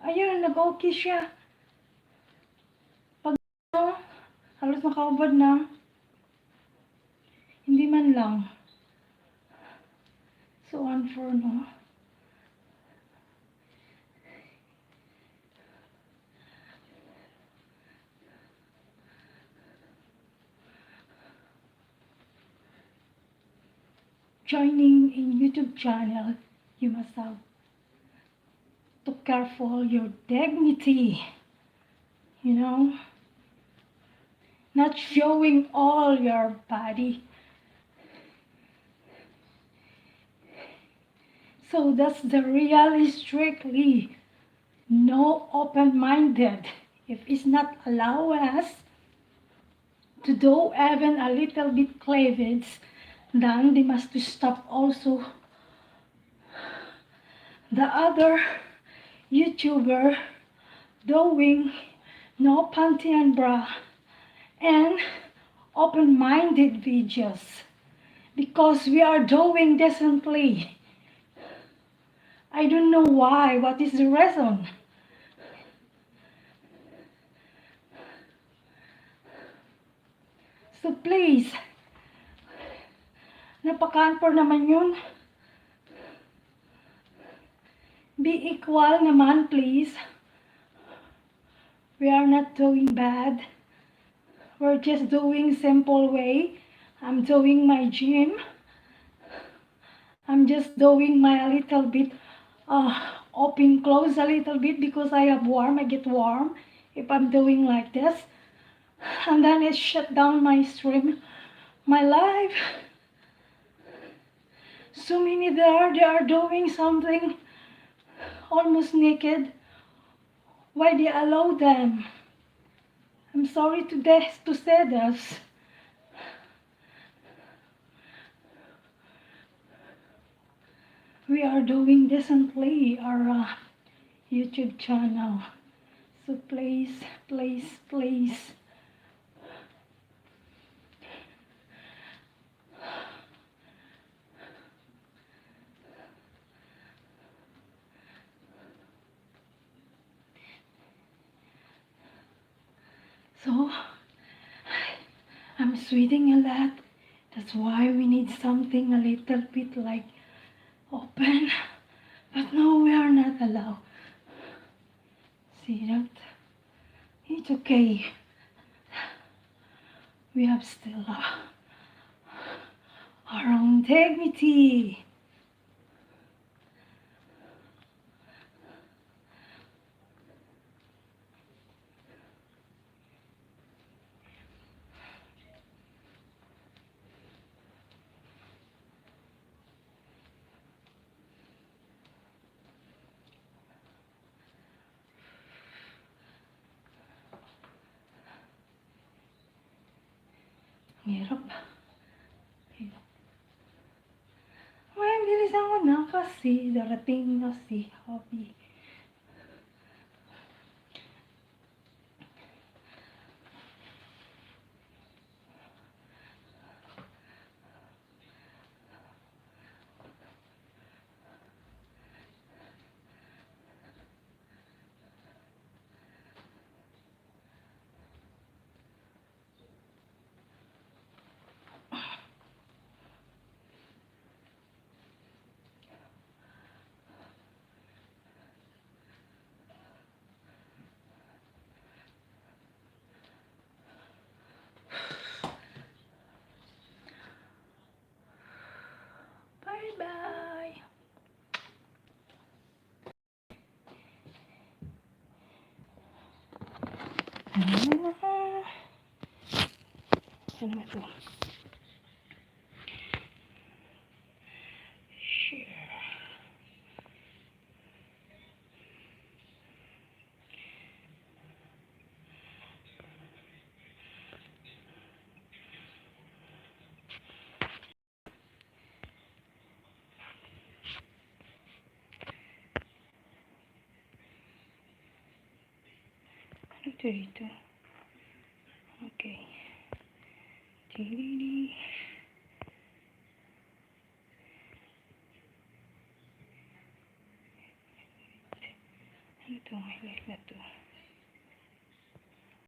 Ayun, nag-okay siya. Pag halos nakaubad na, hindi man lang. So, for no. Joining a YouTube channel, you must have to careful your dignity, you know, not showing all your body. So that's the real strictly no open-minded. If it's not allow us to do even a little bit cleavage, then they must to stop also the other YouTuber doing no panty and bra and open-minded videos because we are doing decently. I don't know why, what is the reason? So please, napaka-unfair naman yun. Be equal naman, please. We are not doing bad. We're just doing simple way. I'm doing my gym. I'm just doing my little bit, open close a little bit because I have warm. I get warm if I'm doing like this. And then it shut down my stream, my life. So many there, they are doing something almost naked. Why they allow them? I'm sorry to say this. We are doing decently our YouTube channel. So please, please, please. So, I'm sweating a lot. That's why we need something a little bit like open. But no, we are not allowed. See that? It's okay. We have still our own dignity. Hirap. Hirap. May bilisan ko na kasi darating na si Hobby. Bye-bye. Ano naman ito? Share. Ano ito dito? Okay. Tigili. Ito, I like that too.